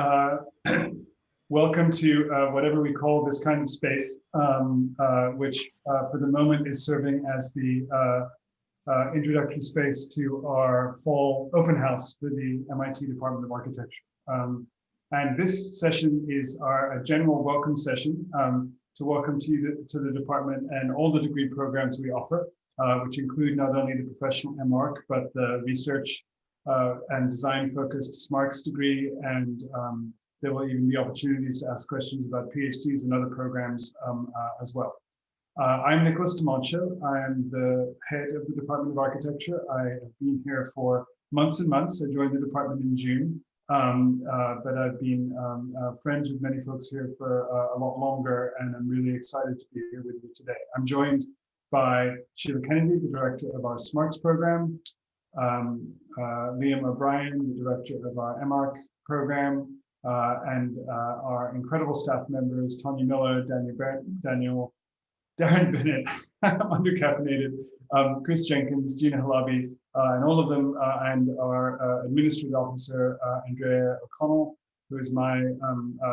Uh, Welcome to whatever we call this kind of space, which for the moment is serving as the introductory space to our fall open house for the MIT Department of Architecture. And this session is a general welcome session to welcome to the department and all the degree programs we offer, which include not only the professional MArch, but the research and design focused SMARCS degree, and there will even be opportunities to ask questions about PhDs and other programs as well. I'm Nicholas Demoncho. I am the head of the Department of Architecture. I have been here for months and months. I joined the department in June, but I've been friends with many folks here for a lot longer, and I'm really excited to be here with you today. I'm joined by Sheila Kennedy, the director of our SMARCS program, Liam O'Brien, the director of our MArch program, and our incredible staff members, Tanya Miller, Darren Bennett, undercaffeinated, Chris Jenkins, Gina Halabi, and all of them, and our administrative officer, Andrea O'Connell, who is my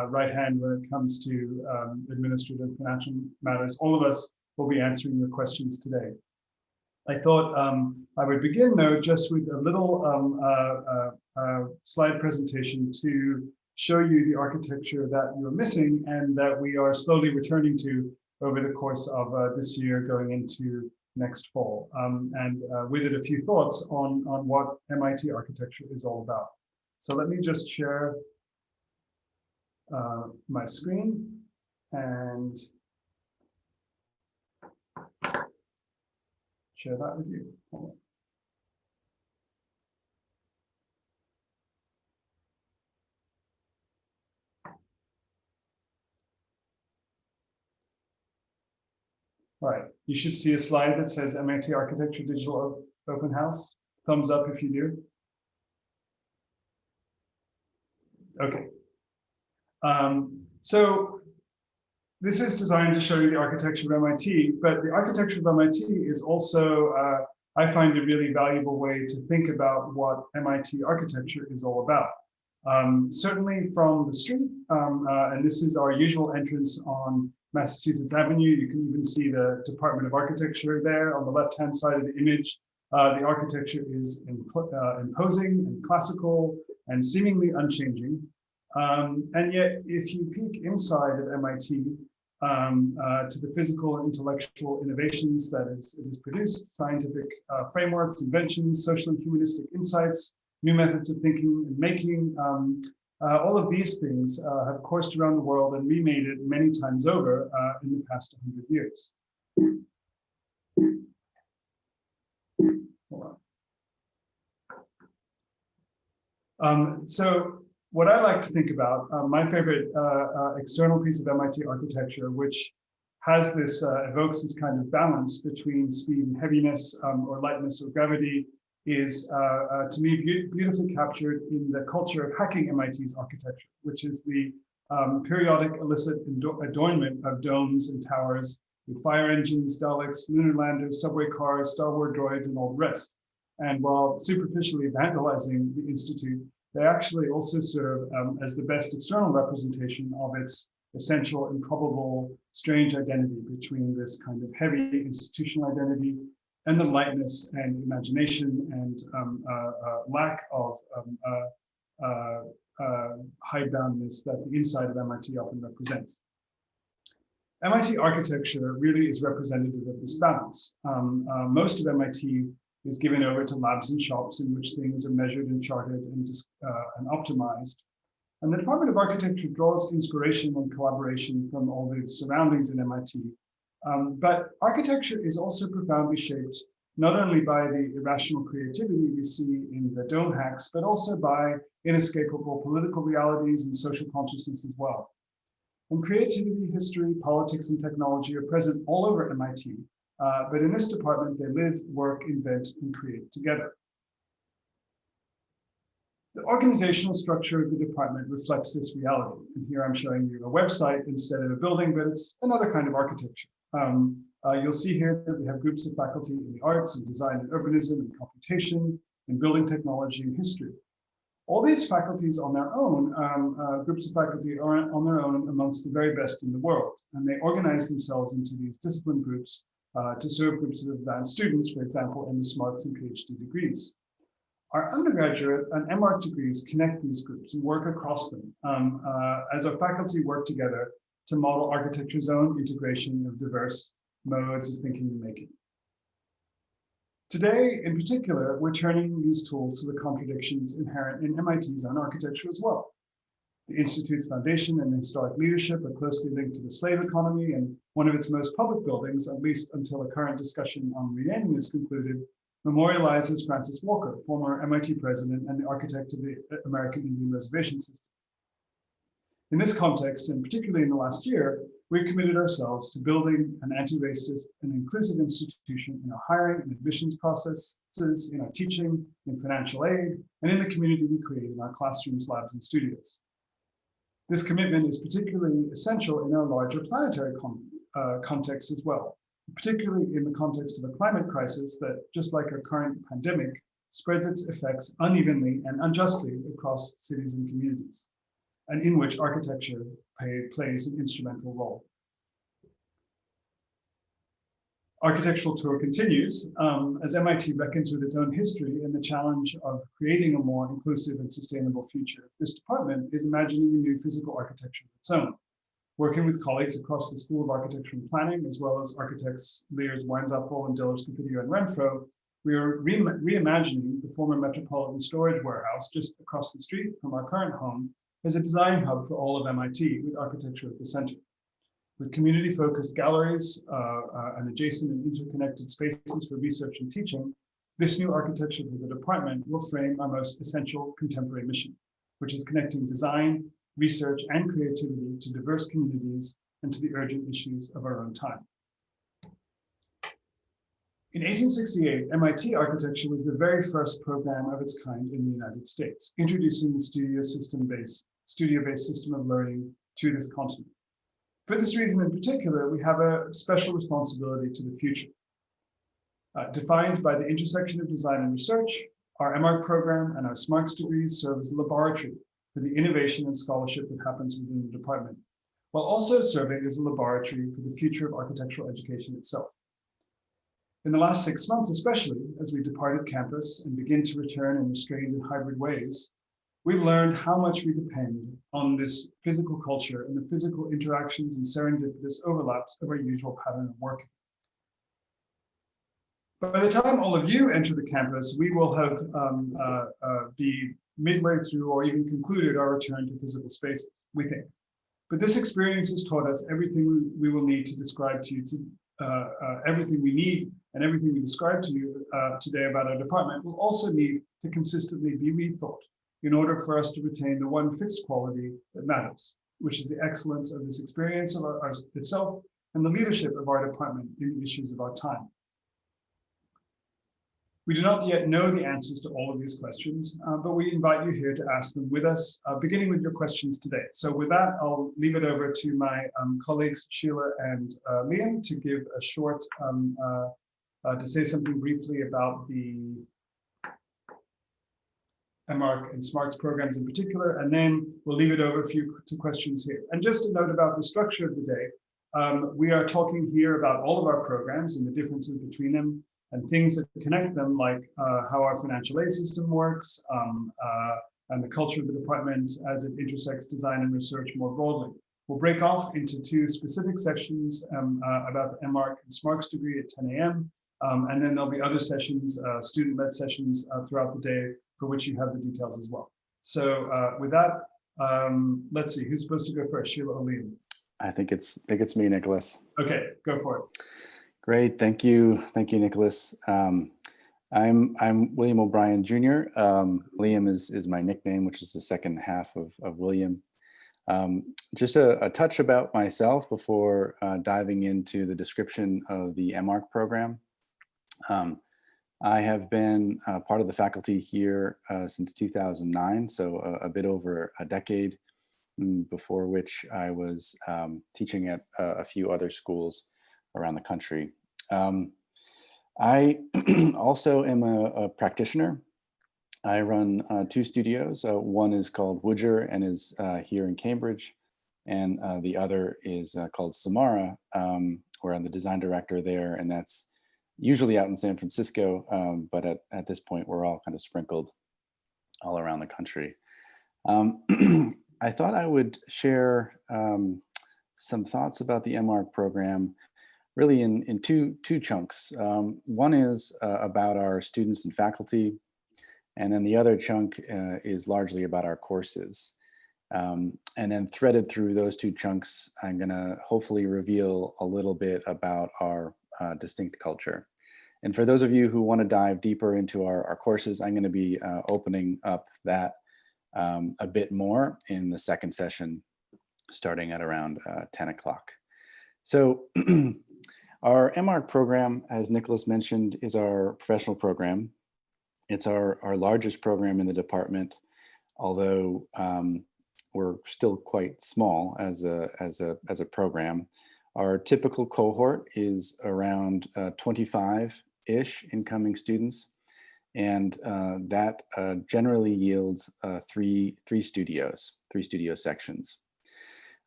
right hand when it comes to administrative and financial matters. All of us will be answering your questions today. I thought I would begin, though, just with a little slide presentation to show you the architecture that you're missing and that we are slowly returning to over the course of this year going into next fall. And with it, a few thoughts on what MIT architecture is all about. So let me just share my screen and share that with you. Hold on. All right, you should see a slide that says MIT Architecture Digital Open House. Thumbs up if you do. Okay. So this is designed to show you the architecture of MIT, but the architecture of MIT is also, I find, a really valuable way to think about what MIT architecture is all about. Certainly from the street, and this is our usual entrance on Massachusetts Avenue. You can even see the Department of Architecture there on the left-hand side of the image. The architecture is imposing and classical and seemingly unchanging. And yet, if you peek inside of MIT to the physical and intellectual innovations that it has produced, scientific frameworks, inventions, social and humanistic insights, new methods of thinking and making, all of these things have coursed around the world and remade it many times over in the past 100 years. So what I like to think about, my favorite external piece of MIT architecture, which has this, evokes this kind of balance between speed and heaviness, or lightness or gravity, is to me beautifully captured in the culture of hacking MIT's architecture, which is the periodic illicit adornment of domes and towers with fire engines, Daleks, lunar landers, subway cars, Star Wars droids, and all the rest. And while superficially vandalizing the institute, they actually also serve as the best external representation of its essential, improbable, strange identity between this kind of heavy institutional identity and the lightness and imagination and lack of hideboundness that the inside of MIT often represents. MIT architecture really is representative of this balance. Most of MIT is given over to labs and shops in which things are measured and charted and optimized. And the Department of Architecture draws inspiration and collaboration from all the surroundings in MIT. But architecture is also profoundly shaped not only by the irrational creativity we see in the dome hacks, but also by inescapable political realities and social consciousness as well. And creativity, history, politics, and technology are present all over MIT, but in this department, they live, work, invent, and create together. The organizational structure of the department reflects this reality. And here I'm showing you a website instead of a building, but it's another kind of architecture. You'll see here that we have groups of faculty in the arts and design and urbanism and computation and building technology and history. All these faculties on their own, groups of faculty are on their own amongst the very best in the world, and they organize themselves into these discipline groups to serve groups of advanced students, for example, in the SMARTS and PhD degrees. Our undergraduate and MArch degrees connect these groups and work across them as our faculty work together to model architecture's own integration of diverse modes of thinking and making. Today, in particular, we're turning these tools to the contradictions inherent in MIT's own architecture as well. The Institute's foundation and historic leadership are closely linked to the slave economy, and one of its most public buildings, at least until a current discussion on renaming is concluded, memorializes Francis Walker, former MIT president and the architect of the American Indian Reservation System. In this context, and particularly in the last year, we've committed ourselves to building an anti-racist and inclusive institution in our hiring and admissions processes, in our teaching, in financial aid, and in the community we create in our classrooms, labs, and studios. This commitment is particularly essential in our larger planetary context as well, particularly in the context of a climate crisis that, just like our current pandemic, spreads its effects unevenly and unjustly across cities and communities, and in which architecture plays an instrumental role. Architectural Tour continues as MIT reckons with its own history and the challenge of creating a more inclusive and sustainable future. This department is imagining a new physical architecture of its own. Working with colleagues across the School of Architecture and Planning, as well as architects Lears Weinzappel and Diller Scofidio and Renfro, we are reimagining the former Metropolitan Storage Warehouse just across the street from our current home as a design hub for all of MIT with architecture at the center. With community-focused galleries and adjacent and interconnected spaces for research and teaching, this new architecture for the department will frame our most essential contemporary mission, which is connecting design, research, and creativity to diverse communities and to the urgent issues of our own time. In 1868, MIT architecture was the very first program of its kind in the United States, introducing the studio-based system of learning to this continent. For this reason in particular, we have a special responsibility to the future. Defined by the intersection of design and research, our MArch program and our SMARTS degrees serve as a laboratory for the innovation and scholarship that happens within the department, while also serving as a laboratory for the future of architectural education itself. In the last 6 months, especially, as we departed campus and begin to return in restrained and hybrid ways, we've learned how much we depend on this physical culture and the physical interactions and serendipitous overlaps of our usual pattern of working. By the time all of you enter the campus, we will have be midway through or even concluded our return to physical spaces, we think. But this experience has taught us everything we will need to describe to you, everything we need and everything we describe to you today about our department will also need to consistently be rethought in order for us to retain the one fixed quality that matters, which is the excellence of this experience of itself and the leadership of our department in the issues of our time. We do not yet know the answers to all of these questions, but we invite you here to ask them with us, beginning with your questions today. So with that, I'll leave it over to my colleagues, Sheila and Liam, to give a short, to say something briefly about the MArch and SMARTS programs in particular, and then we'll leave it over to questions here. And just a note about the structure of the day, we are talking here about all of our programs and the differences between them and things that connect them, like how our financial aid system works and the culture of the department as it intersects design and research more broadly. We'll break off into two specific sessions about the MArch and SMARTS degree at 10 a.m. And then there'll be other sessions, student-led sessions throughout the day for which you have the details as well. So with that, let's see, who's supposed to go first, Sheila or Liam? I think it's me, Nicholas. Okay, go for it. Great, thank you, Nicholas. I'm William O'Brien Jr. Liam is my nickname, which is the second half of William. Just a touch about myself before diving into the description of the MArch program. I have been part of the faculty here since 2009, so a bit over a decade, before which I was teaching at a few other schools around the country. I also am a practitioner I run two studios. One is called Woodger and is here in Cambridge, and the other is called Samara, where I'm the design director there, and that's usually out in San Francisco, but at this point, we're all kind of sprinkled all around the country. Um, I thought I would share some thoughts about the MARC program, really in two chunks. One is about our students and faculty, and then the other chunk is largely about our courses. And then threaded through those two chunks, I'm going to hopefully reveal a little bit about our distinct culture. And for those of you who want to dive deeper into our courses, I'm going to be opening up that a bit more in the second session, starting at around 10 o'clock. So our MARC program, as Nicholas mentioned, is our professional program. It's our largest program in the department, although we're still quite small as a program. Our typical cohort is around 25-ish incoming students, and that generally yields three studio sections.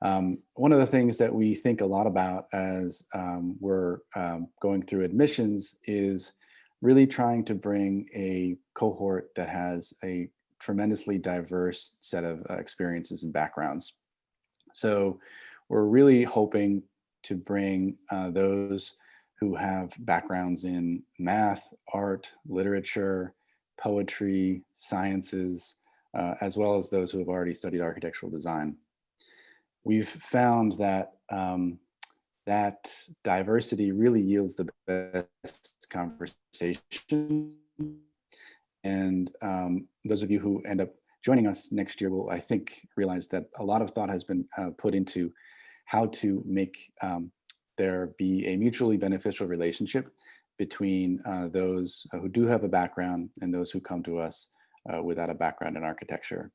One of the things that we think a lot about as we're going through admissions is really trying to bring a cohort that has a tremendously diverse set of experiences and backgrounds. So we're really hoping to bring those who have backgrounds in math, art, literature, poetry, sciences, as well as those who have already studied architectural design. We've found that that diversity really yields the best conversation. And those of you who end up joining us next year will, I think, realize that a lot of thought has been put into how to make there be a mutually beneficial relationship between those who do have a background and those who come to us without a background in architecture.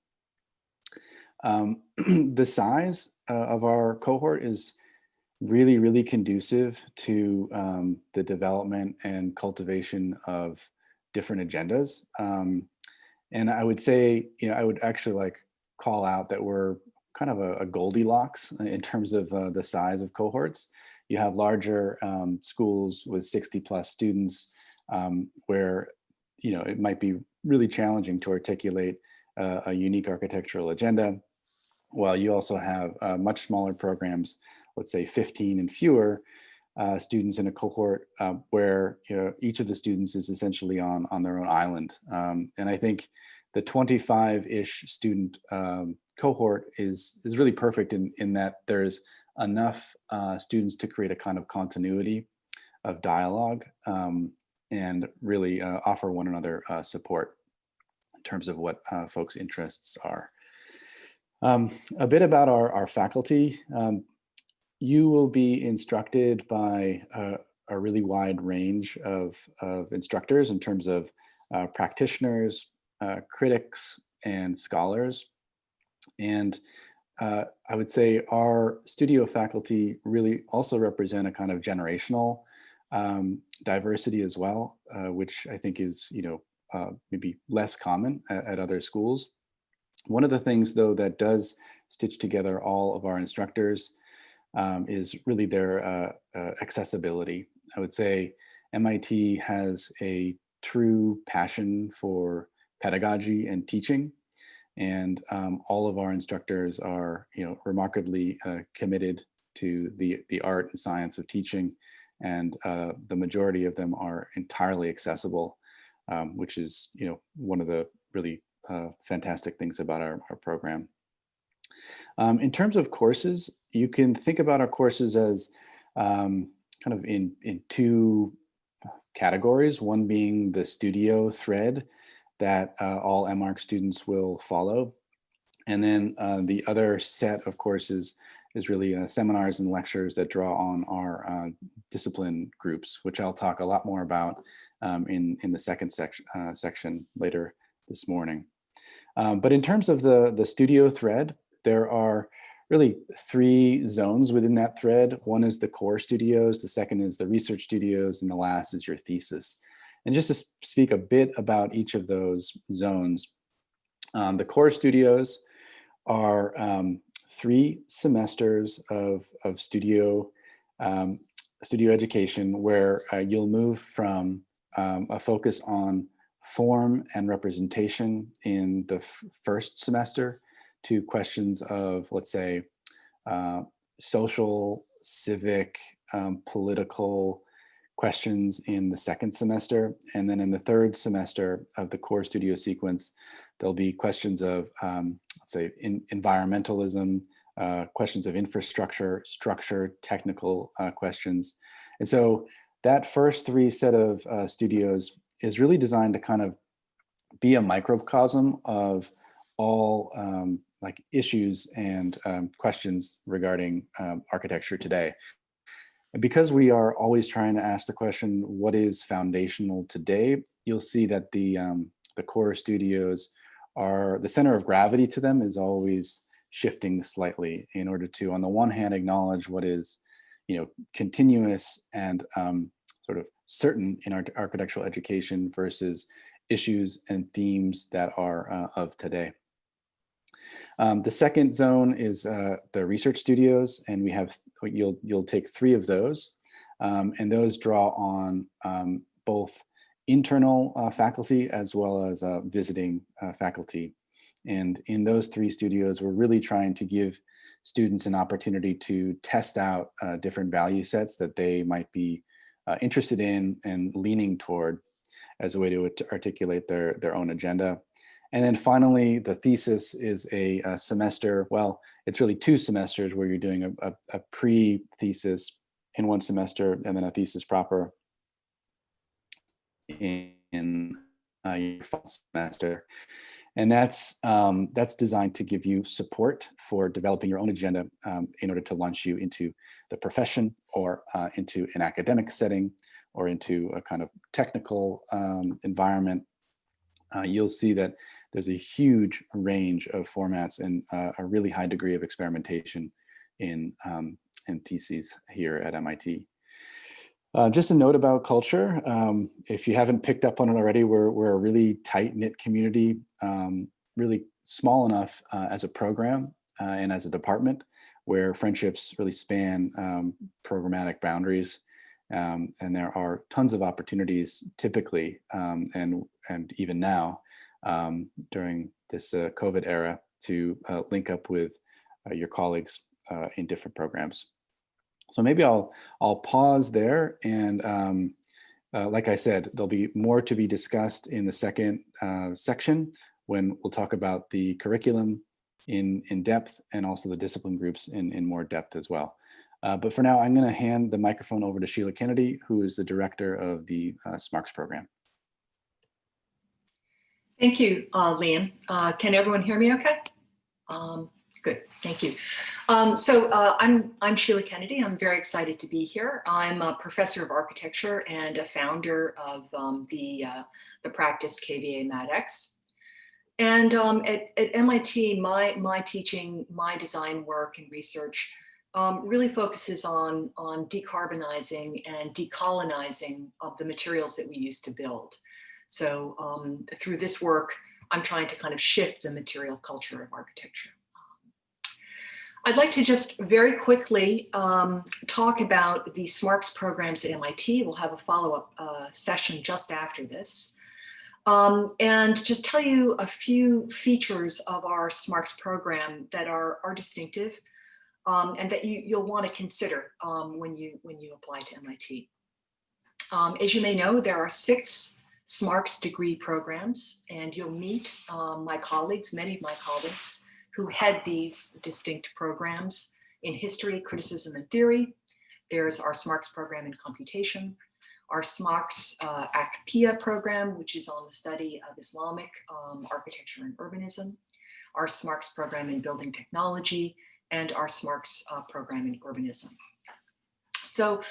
The size of our cohort is really, really conducive to the development and cultivation of different agendas. And I would say, I would actually call out that we're kind of a Goldilocks in terms of the size of cohorts. You have larger schools with 60 plus students where, it might be really challenging to articulate a unique architectural agenda, while you also have much smaller programs, let's say 15 and fewer students in a cohort where each of the students is essentially on their own island. And I think the 25-ish student cohort is really perfect in that there's enough students to create a kind of continuity of dialogue and really offer one another support in terms of what folks' interests are. A bit about our faculty. You will be instructed by a really wide range of instructors in terms of practitioners, critics, and scholars. And I would say our studio faculty really also represent a kind of generational diversity as well, which I think is, maybe less common at other schools. One of the things, though, that does stitch together all of our instructors is really their accessibility. I would say MIT has a true passion for pedagogy and teaching, and all of our instructors are, remarkably committed to the art and science of teaching, and the majority of them are entirely accessible, which is, one of the really fantastic things about our program. In terms of courses, you can think about our courses as kind of in two categories, one being the studio thread that all MARC students will follow. And then the other set of courses is really seminars and lectures that draw on our discipline groups, which I'll talk a lot more about in the second section later this morning. But in terms of the studio thread, there are really three zones within that thread. One is the core studios, the second is the research studios, and the last is your thesis. And just to speak a bit about each of those zones, the core studios are 3 semesters of studio education where you'll move from a focus on form and representation in the first semester to questions of, let's say, social, civic, political questions in the second semester. And then in the third semester of the core studio sequence, there'll be questions of, let's say, environmentalism, questions of infrastructure, structure, technical questions. And so that first 3 set of studios is really designed to kind of be a microcosm of all like issues and questions regarding architecture today. And because we are always trying to ask the question, what is foundational today? You'll see that the core studios are, the center of gravity to them is always shifting slightly in order to, on the one hand, acknowledge what is, continuous and sort of certain in our architectural education versus issues and themes that are of today. The second zone is the research studios, and we have, you'll take 3 of those, and those draw on both internal faculty as well as visiting faculty. And in those 3 studios, we're really trying to give students an opportunity to test out different value sets that they might be interested in and leaning toward as a way to articulate their own agenda. And then finally, the thesis is a semester, well, it's really 2 semesters where you're doing a pre-thesis in one semester and then a thesis proper in your fall semester. And that's designed to give you support for developing your own agenda in order to launch you into the profession or into an academic setting or into a kind of technical environment. You'll see that there's a huge range of formats and a really high degree of experimentation in theses here at MIT. Just a note about culture. If you haven't picked up on it already, we're a really tight-knit community, really small enough as a program and as a department where friendships really span programmatic boundaries. And there are tons of opportunities typically, and even now during this COVID era to link up with your colleagues in different programs. So maybe I'll pause there, and like I said, there'll be more to be discussed in the second section when we'll talk about the curriculum in depth and also the discipline groups in more depth as well. But for now, I'm going to hand the microphone over to Sheila Kennedy, who is the director of the SMARCS program. Thank you, Liam. Can everyone hear me okay? Good, thank you. I'm Sheila Kennedy. I'm very excited to be here. I'm a professor of architecture and a founder of the practice KVA MADX. And at MIT, my teaching, my design work and research really focuses on decarbonizing and decolonizing of the materials that we use to build. So through this work, I'm trying to kind of shift the material culture of architecture. I'd like to just very quickly talk about the SMARCS programs at MIT. We'll have a follow-up session just after this. And just tell you a few features of our SMARCS program that are distinctive and that you'll want to consider when you apply to MIT. As you may know, there are 6 SMARCS degree programs, and you'll meet my colleagues, many of my colleagues, who head these distinct programs in history, criticism, and theory. There's our SMARCS program in computation, our SMARCS ACPIA program, which is on the study of Islamic architecture and urbanism, our SMARCS program in building technology, and our SMARCS program in urbanism. So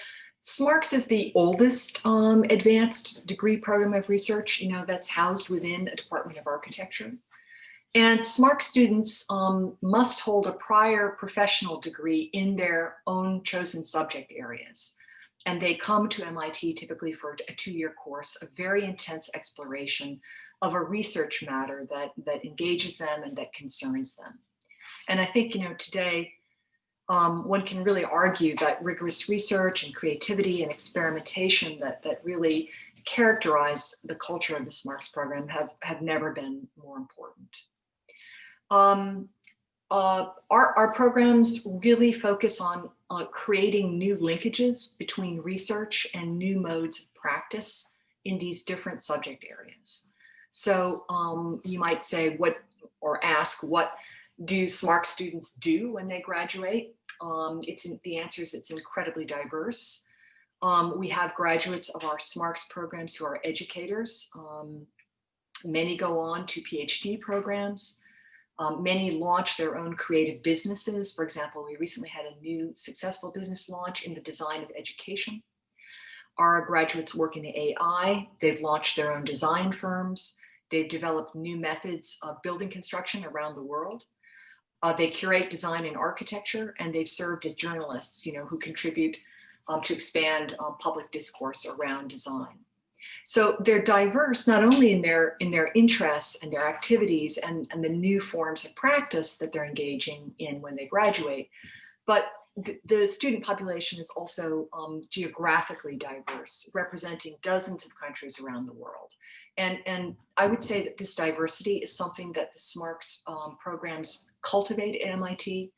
SMARCS is the oldest advanced degree program of research, that's housed within a Department of Architecture. And SMARCS students must hold a prior professional degree in their own chosen subject areas. And they come to MIT typically for a 2-year course, a very intense exploration of a research matter that engages them and that concerns them. And I think, today, one can really argue that rigorous research and creativity and experimentation that really characterize the culture of the SMARCS program have never been more important. Our programs really focus on creating new linkages between research and new modes of practice in these different subject areas. So you might say ask, what do SMARCS students do when they graduate? The answer is it's incredibly diverse. We have graduates of our SMARCS programs who are educators. Many go on to PhD programs. Many launch their own creative businesses. For example, we recently had a new successful business launch in the design of education. Our graduates work in AI. They've launched their own design firms. They've developed new methods of building construction around the world. They curate design and architecture, and they've served as journalists, who contribute to expand public discourse around design. So they're diverse not only in their interests and their activities and the new forms of practice that they're engaging in when they graduate, but the student population is also geographically diverse, representing dozens of countries around the world. And I would say that this diversity is something that the SMARCS programs cultivate at MIT,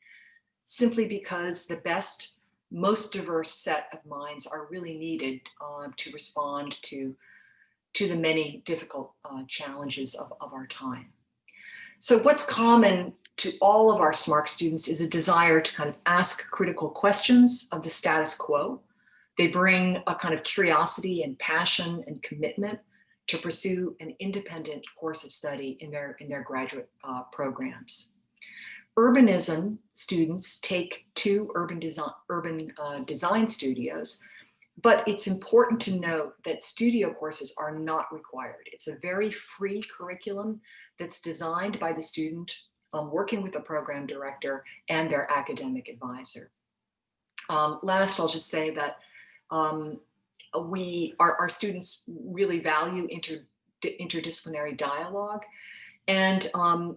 simply because the best, most diverse set of minds are really needed to respond to the many difficult challenges of our time. So what's common to all of our SMARCS students is a desire to kind of ask critical questions of the status quo. They bring a kind of curiosity and passion and commitment to pursue an independent course of study in their graduate programs. Urbanism students take 2 urban design studios, but it's important to note that studio courses are not required. It's a very free curriculum that's designed by the student working with the program director and their academic advisor. Last, I'll just say that our students really value interdisciplinary dialogue, and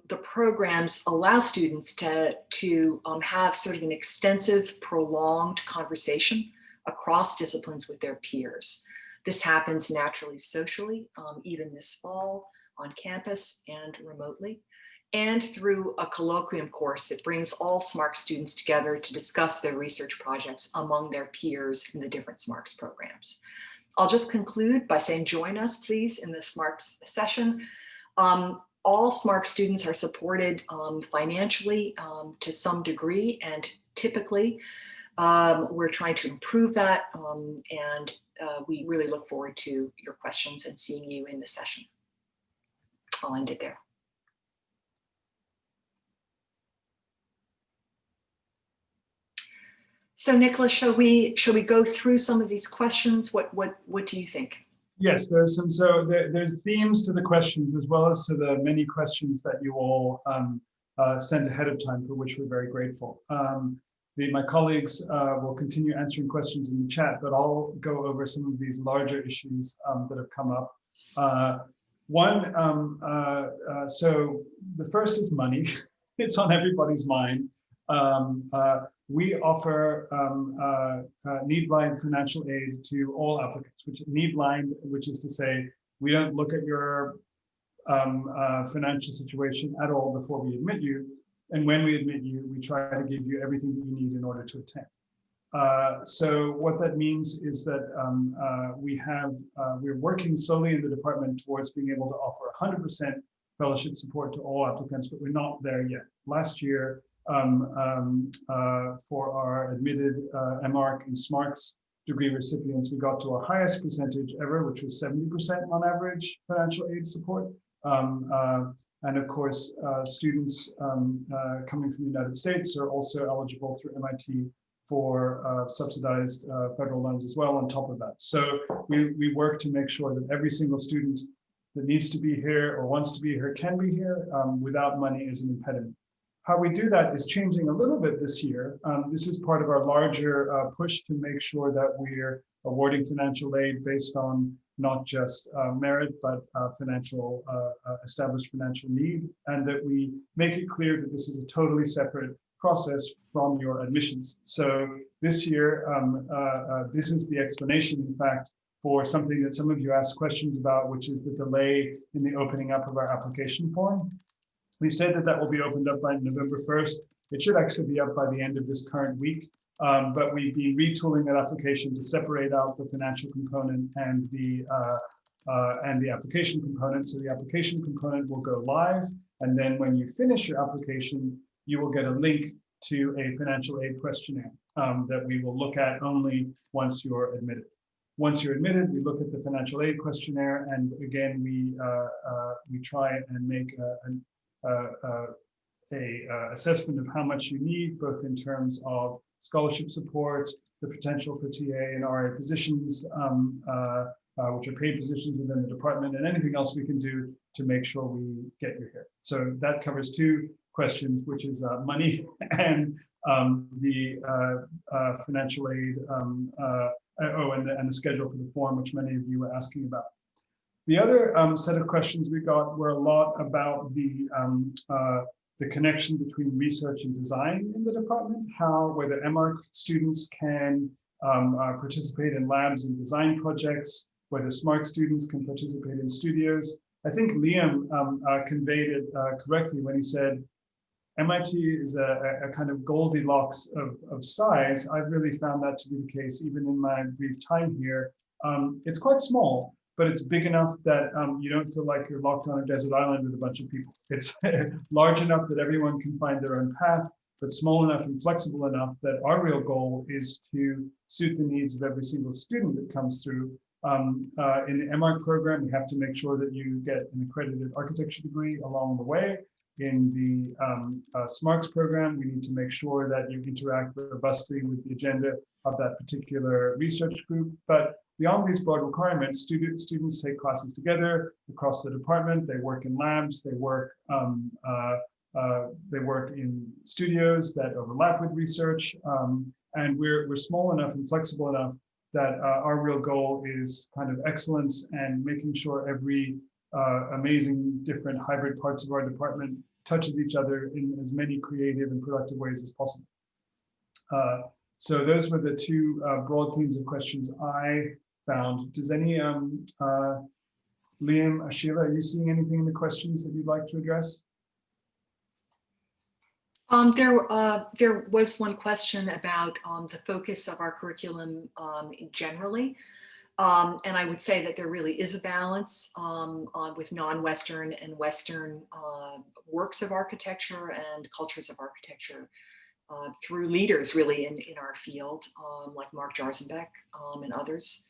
the programs allow students to have sort of an extensive, prolonged conversation across disciplines with their peers. This happens naturally socially, even this fall on campus and remotely, and through a colloquium course that brings all SMARCS students together to discuss their research projects among their peers in the different SMARCS programs. I'll just conclude by saying, join us please in the SMARCS session. All SMARCS students are supported financially to some degree, and typically we're trying to improve that, and we really look forward to your questions and seeing you in the session. I'll end it there. So Nicholas, shall we go through some of these questions? What do you think? Yes, there's some. So there's themes to the questions as well as to the many questions that you all sent ahead of time, for which we're very grateful. My colleagues will continue answering questions in the chat, but I'll go over some of these larger issues that have come up. So the first is money. It's on everybody's mind. We offer need blind financial aid to all applicants, which need blind, which is to say, we don't look at your financial situation at all before we admit you. And when we admit you, we try to give you everything that you need in order to attend. So what that means is that we're working slowly in the department towards being able to offer 100% fellowship support to all applicants, but we're not there yet. Last year, for our admitted MArch and SMARCS degree recipients, we got to our highest percentage ever, which was 70% on average financial aid support. And of course, students coming from the United States are also eligible through MIT for subsidized federal loans as well on top of that. So we work to make sure that every single student that needs to be here or wants to be here can be here without money as an impediment. How we do that is changing a little bit this year. This is part of our larger push to make sure that we're awarding financial aid based on not just merit, but established financial need, and that we make it clear that this is a totally separate process from your admissions. So this year, this is the explanation, in fact, for something that some of you asked questions about, which is the delay in the opening up of our application form. We've said that that will be opened up by November 1st. It should actually be up by the end of this current week, but we've been retooling that application to separate out the financial component and the application component. So the application component will go live, and then when you finish your application, you will get a link to a financial aid questionnaire that we will look at only once you're admitted. Once you're admitted, we look at the financial aid questionnaire, and again, we try and make an assessment of how much you need, both in terms of scholarship support, the potential for TA and RA positions, which are paid positions within the department, and anything else we can do to make sure we get you here. So that covers two questions, which is money and the financial aid, and the schedule for the form, which many of you were asking about. The other set of questions we got were a lot about the connection between research and design in the department, whether MArch students can participate in labs and design projects, whether SMART students can participate in studios. I think Liam conveyed it correctly when he said, MIT is a kind of Goldilocks of size. I've really found that to be the case, even in my brief time here. It's quite small, but it's big enough that you don't feel like you're locked on a desert island with a bunch of people. It's large enough that everyone can find their own path, but small enough and flexible enough that our real goal is to suit the needs of every single student that comes through. In the MArch program, we have to make sure that you get an accredited architecture degree along the way. In the SMARTS program, we need to make sure that you interact robustly with the agenda of that particular research group. But beyond these broad requirements, students take classes together across the department. They work in labs. They work in studios that overlap with research. And we're small enough and flexible enough that our real goal is kind of excellence and making sure every amazing different hybrid parts of our department touches each other in as many creative and productive ways as possible. So those were the two broad themes of questions I found. Does any, Liam, Sheila, are you seeing anything in the questions that you'd like to address? There was one question about the focus of our curriculum generally. And I would say that there really is a balance with non-Western and Western works of architecture and cultures of architecture through leaders really in our field, like Mark Jarzenbeck and others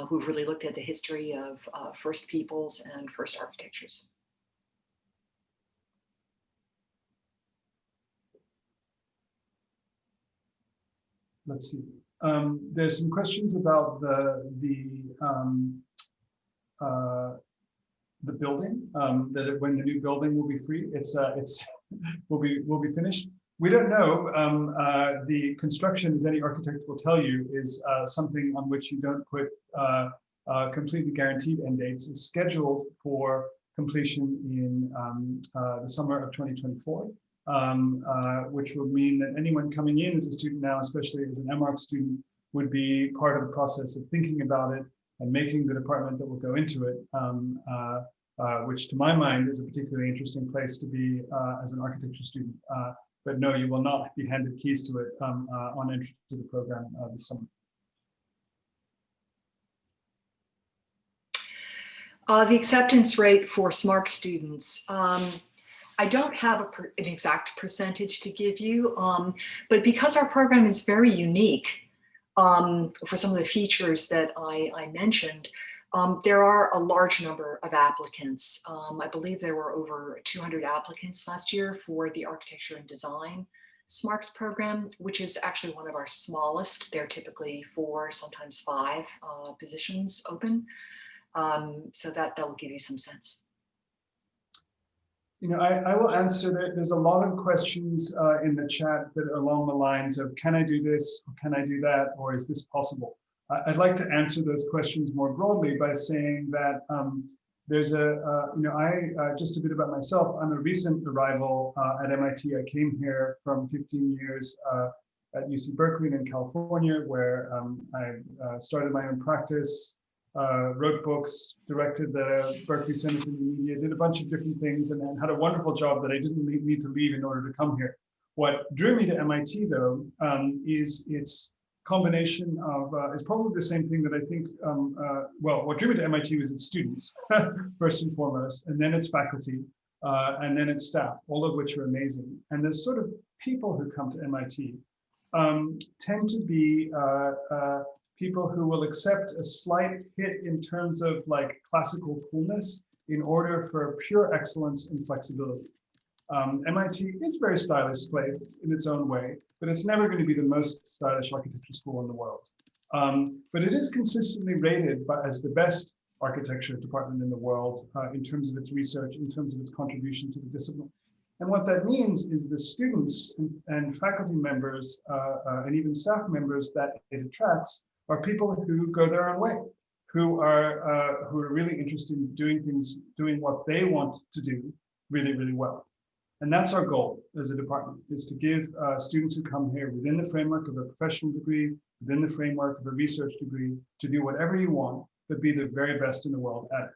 who've really looked at the history of first peoples and first architectures. Let's see. There's some questions about the building. That when the new building will be free, will be finished. We don't know. The construction, as any architect will tell you, is something on which you don't put completely guaranteed end dates. It's scheduled for completion in the summer of 2024. Which would mean that anyone coming in as a student now, especially as an MArch student, would be part of the process of thinking about it and making the department that will go into it, which to my mind is a particularly interesting place to be as an architecture student. But no, you will not be handed keys to it on entry to the program this summer. The acceptance rate for SMART students. I don't have an exact percentage to give you, but because our program is very unique for some of the features that I mentioned, there are a large number of applicants. I believe there were over 200 applicants last year for the architecture and design SMARTS program, which is actually one of our smallest. There are typically 4, sometimes 5 positions open. So that will give you some sense. I will answer that. There's a lot of questions in the chat that are along the lines of, can I do this, or can I do that, or is this possible? I'd like to answer those questions more broadly by saying that there's just a bit about myself. I'm a recent arrival at MIT. I came here from 15 years at UC Berkeley in California, where I started my own practice, wrote books, directed the Berkeley Center for New Media, did a bunch of different things, and then had a wonderful job that I didn't need to leave in order to come here. What drew me to MIT, though, is its combination of, it's probably the same thing that I think, what drew me to MIT was its students, first and foremost, and then its faculty, and then its staff, all of which are amazing. And the sort of people who come to MIT tend to be people who will accept a slight hit in terms of like classical coolness in order for pure excellence and flexibility. MIT is a very stylish place in its own way, but it's never going to be the most stylish architecture school in the world. But it is consistently rated as the best architecture department in the world in terms of its research, in terms of its contribution to the discipline. And what that means is the students and faculty members and even staff members that it attracts are people who go their own way, who are really interested in doing what they want to do really, really well. And that's our goal as a department, is to give students who come here within the framework of a professional degree, within the framework of a research degree, to do whatever you want, but be the very best in the world at it.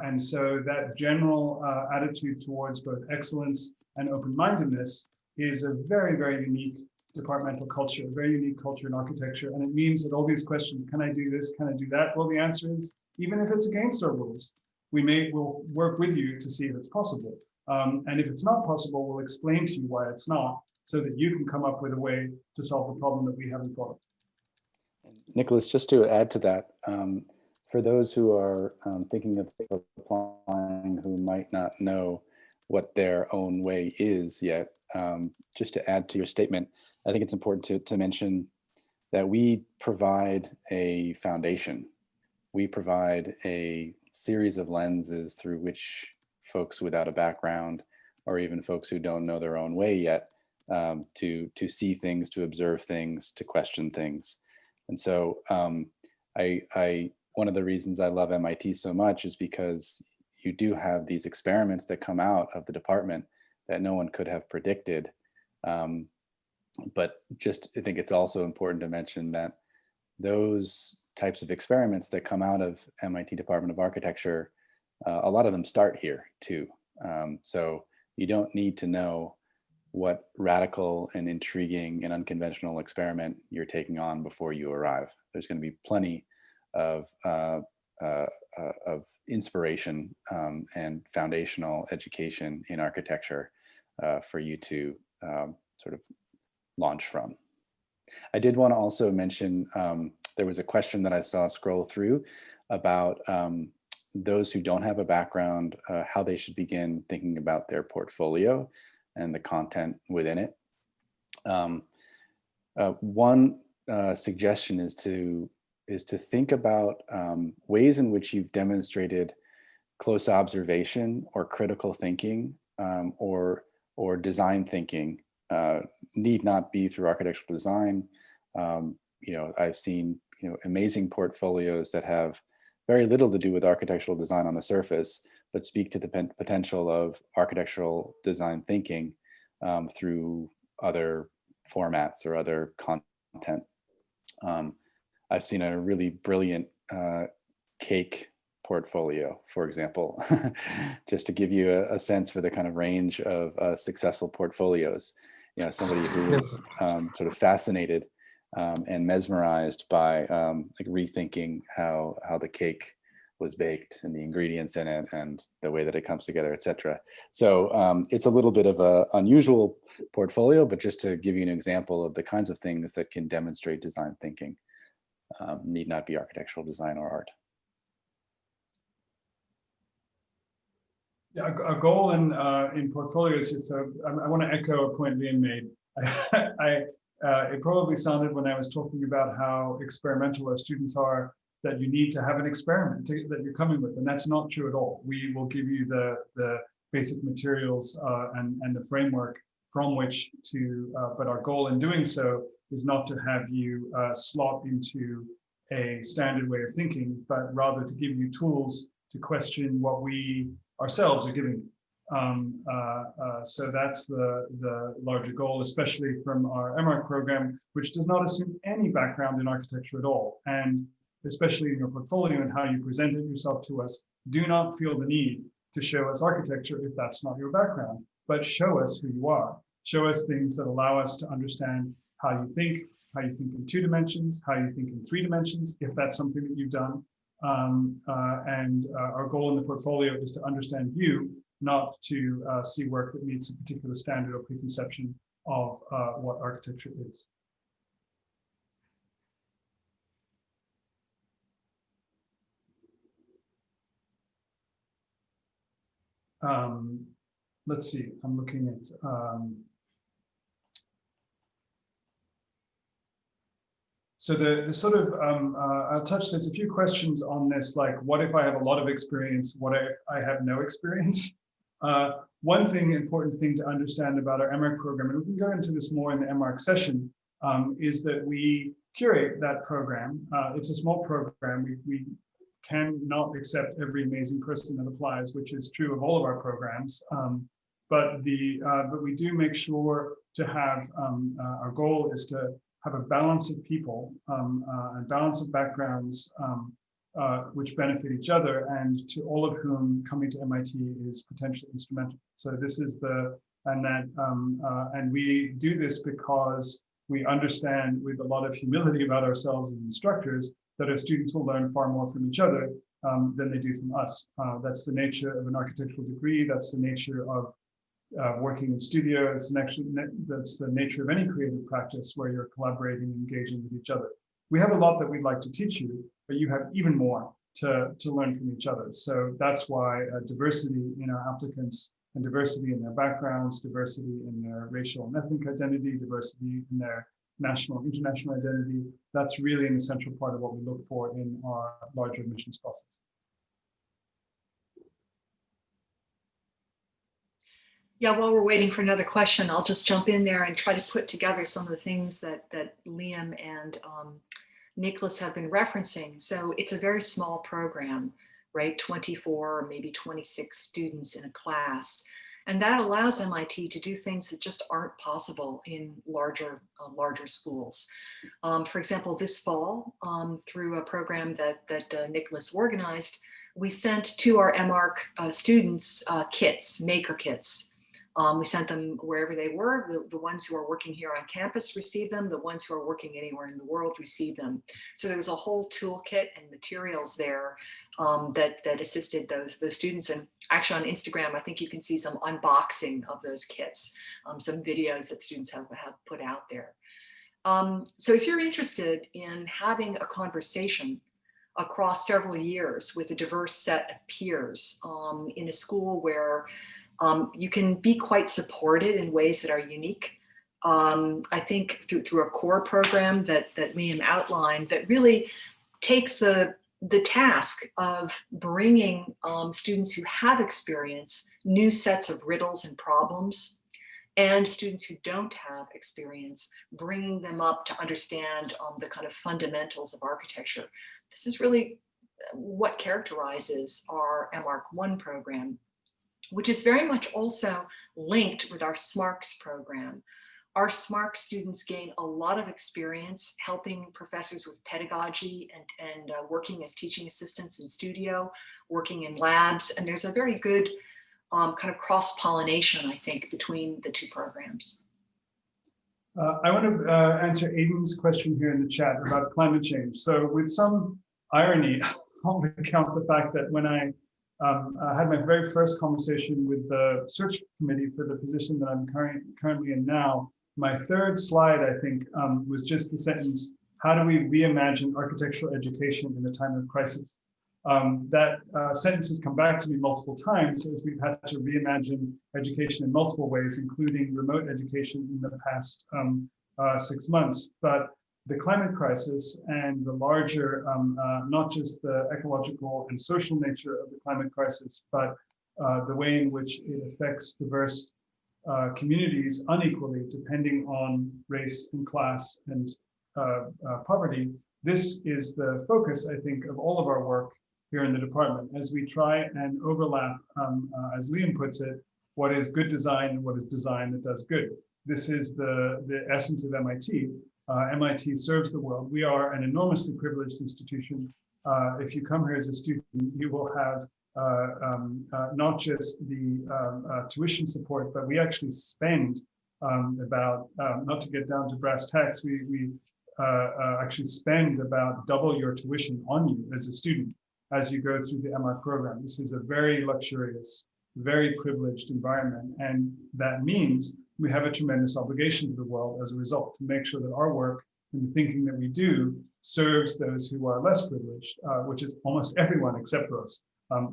And so that general attitude towards both excellence and open-mindedness is a very, very unique departmental culture, a very unique culture in architecture. And it means that all these questions, can I do this, can I do that? Well, the answer is, even if it's against our rules, we'll work with you to see if it's possible. And if it's not possible, we'll explain to you why it's not, so that you can come up with a way to solve the problem that we haven't thought of. Nicholas, just to add to that, for those who are thinking of applying who might not know what their own way is yet, just to add to your statement, I think it's important to mention that we provide a foundation. We provide a series of lenses through which folks without a background, or even folks who don't know their own way yet, to see things, to observe things, to question things. And so one of the reasons I love MIT so much is because you do have these experiments that come out of the department that no one could have predicted. But I think it's also important to mention that those types of experiments that come out of MIT Department of Architecture, a lot of them start here too. So you don't need to know what radical and intriguing and unconventional experiment you're taking on before you arrive. There's going to be plenty of inspiration and foundational education in architecture for you to sort of launch from. I did want to also mention, there was a question that I saw scroll through about those who don't have a background, how they should begin thinking about their portfolio and the content within it. One suggestion is to think about ways in which you've demonstrated close observation or critical thinking or design thinking. Need not be through architectural design. I've seen amazing portfolios that have very little to do with architectural design on the surface, but speak to the potential of architectural design thinking through other formats or other content. I've seen a really brilliant cake portfolio, for example, just to give you a sense for the kind of range of successful portfolios. Somebody who is sort of fascinated and mesmerized by like rethinking how the cake was baked and the ingredients in it and the way that it comes together, etc. So it's a little bit of an unusual portfolio, but just to give you an example of the kinds of things that can demonstrate design thinking. Need not be architectural design or art. Yeah, a goal in portfolios is, I want to echo a point Liam made. It probably sounded when I was talking about how experimental our students are, that you need to have an experiment that you're coming with, and that's not true at all. We will give you the basic materials and the framework from which to, but our goal in doing so is not to have you slot into a standard way of thinking, but rather to give you tools to question what we ourselves are giving you. So that's the larger goal, especially from our MArch program, which does not assume any background in architecture at all. And especially in your portfolio and how you presented yourself to us, do not feel the need to show us architecture if that's not your background, but show us who you are. Show us things that allow us to understand how you think in 2 dimensions, how you think in 3 dimensions, if that's something that you've done. Our goal in the portfolio is to understand you, not to see work that meets a particular standard or preconception of what architecture is. Let's see, I'm looking at, so the sort of, I'll touch, there's a few questions on this, like, what if I have a lot of experience? What if I have no experience? One important thing to understand about our MArch program, and we can go into this more in the MArch session, is that we curate that program. It's a small program. We cannot accept every amazing person that applies, which is true of all of our programs. But we do make sure to have, our goal is to have a balance of people and balance of backgrounds which benefit each other, and to all of whom coming to MIT is potentially instrumental. So this is and we do this because we understand with a lot of humility about ourselves as instructors that our students will learn far more from each other than they do from us. That's the nature of an architectural degree. That's the nature of working in studio. That's the nature of any creative practice where you're collaborating and engaging with each other. We have a lot that we'd like to teach you, but you have even more to learn from each other. So that's why diversity in our applicants, and diversity in their backgrounds, diversity in their racial and ethnic identity, diversity in their national and international identity, that's really an essential part of what we look for in our larger admissions process. Yeah, while we're waiting for another question, I'll just jump in there and try to put together some of the things that Liam and Nicholas have been referencing. So it's a very small program, right? 24 or maybe 26 students in a class. And that allows MIT to do things that just aren't possible in larger schools. For example, this fall, through a program that Nicholas organized, we sent to our MArch students kits, maker kits. We sent them wherever they were. The ones who are working here on campus received them. The ones who are working anywhere in the world received them. So there was a whole toolkit and materials there that assisted those students. And actually on Instagram, I think you can see some unboxing of those kits, some videos that students have put out there. So if you're interested in having a conversation across several years with a diverse set of peers in a school where you can be quite supported in ways that are unique. I think through a core program that Liam outlined that really takes the task of bringing students who have experience new sets of riddles and problems, and students who don't have experience, bringing them up to understand the kind of fundamentals of architecture. This is really what characterizes our MArch 1 program, which is very much also linked with our SMARCS program. Our SMARCS students gain a lot of experience helping professors with pedagogy and working as teaching assistants in studio, working in labs, and there's a very good kind of cross-pollination, I think, between the two programs. I want to answer Aiden's question here in the chat about climate change. So with some irony, I'll recount the fact that when I had my very first conversation with the search committee for the position that I'm currently in now, my third slide, I think, was just the sentence, how do we reimagine architectural education in a time of crisis? That sentence has come back to me multiple times as we've had to reimagine education in multiple ways, including remote education in the past 6 months. But the climate crisis and the larger, not just the ecological and social nature of the climate crisis, but the way in which it affects diverse communities unequally depending on race and class and poverty. This is the focus, I think, of all of our work here in the department as we try and overlap, as Liam puts it, what is good design and what is design that does good. This is the essence of MIT. MIT serves the world. We are an enormously privileged institution. If you come here as a student, you will have not just the tuition support, but we actually spend about, not to get down to brass tacks, we actually spend about double your tuition on you as a student as you go through the MArch program. This is a very luxurious, very privileged environment. And that means we have a tremendous obligation to the world as a result to make sure that our work and the thinking that we do serves those who are less privileged, which is almost everyone except for us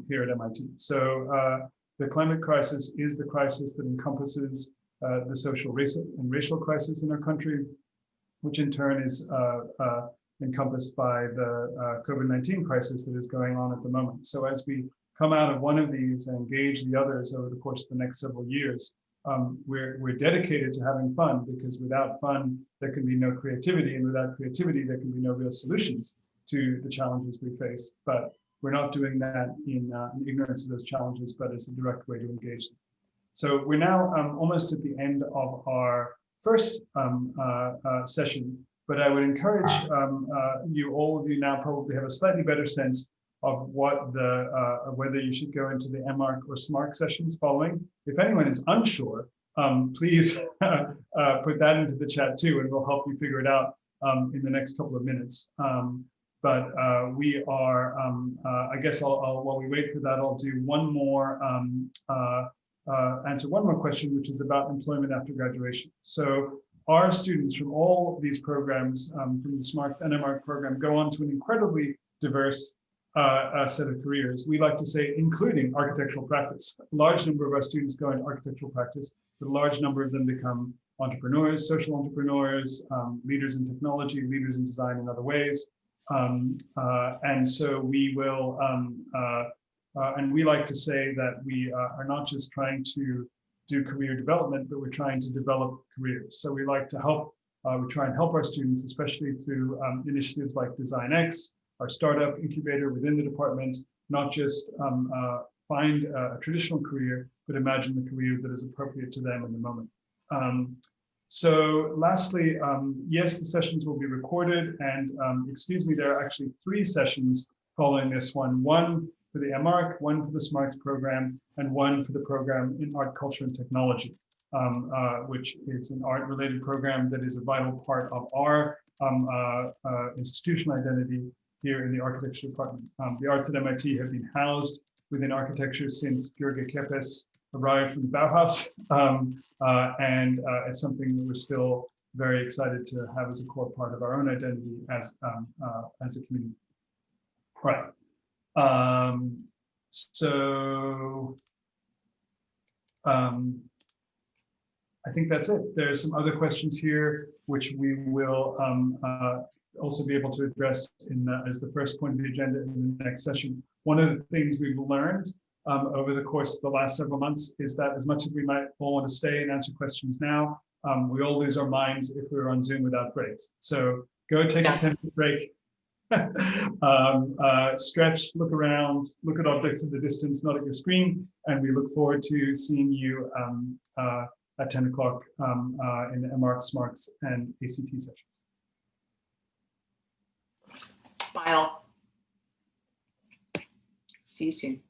here at MIT. So the climate crisis is the crisis that encompasses the social and racial crisis in our country, which in turn is encompassed by the COVID-19 crisis that is going on at the moment. So as we come out of one of these and engage the others over the course of the next several years, we're dedicated to having fun, because without fun, there can be no creativity, and without creativity, there can be no real solutions to the challenges we face. But we're not doing that in ignorance of those challenges, but as a direct way to engage them. So we're now almost at the end of our first session, but I would encourage all of you now probably have a slightly better sense of what whether you should go into the MArch or SMARC sessions following. If anyone is unsure, please put that into the chat too, and we'll help you figure it out in the next couple of minutes. But we are, I guess while we wait for that, I'll do one more, answer one more question, which is about employment after graduation. So our students from all these programs, from the SMARCS and MArch program, go on to an incredibly diverse set of careers. We like to say, including architectural practice. A large number of our students go into architectural practice, but a large number of them become entrepreneurs, social entrepreneurs, leaders in technology, leaders in design in other ways. And so we will, and we like to say that we are not just trying to do career development, but we're trying to develop careers. So we like to help, we try and help our students, especially through initiatives like DesignX, our startup incubator within the department, not just find a traditional career, but imagine the career that is appropriate to them in the moment. So lastly, yes, the sessions will be recorded, and excuse me, there are actually 3 sessions following this one for the MArch, one for the SMARCS program, and one for the program in art, culture, and technology, which is an art-related program that is a vital part of our institutional identity here in the architecture department. The arts at MIT have been housed within architecture since György Kepes arrived from the Bauhaus, and it's something that we're still very excited to have as a core part of our own identity as a community. Right. So I think that's it. There are some other questions here, which we will also be able to address as the first point of the agenda in the next session. One of the things we've learned over the course of the last several months is that as much as we might all want to stay and answer questions now, we all lose our minds if we're on Zoom without breaks. So go take a 10-minute break, stretch, look around, look at objects at the distance, not at your screen, and we look forward to seeing you at 10 o'clock in the MArch, SMARCS, and ACT sessions. Bye all. See you soon.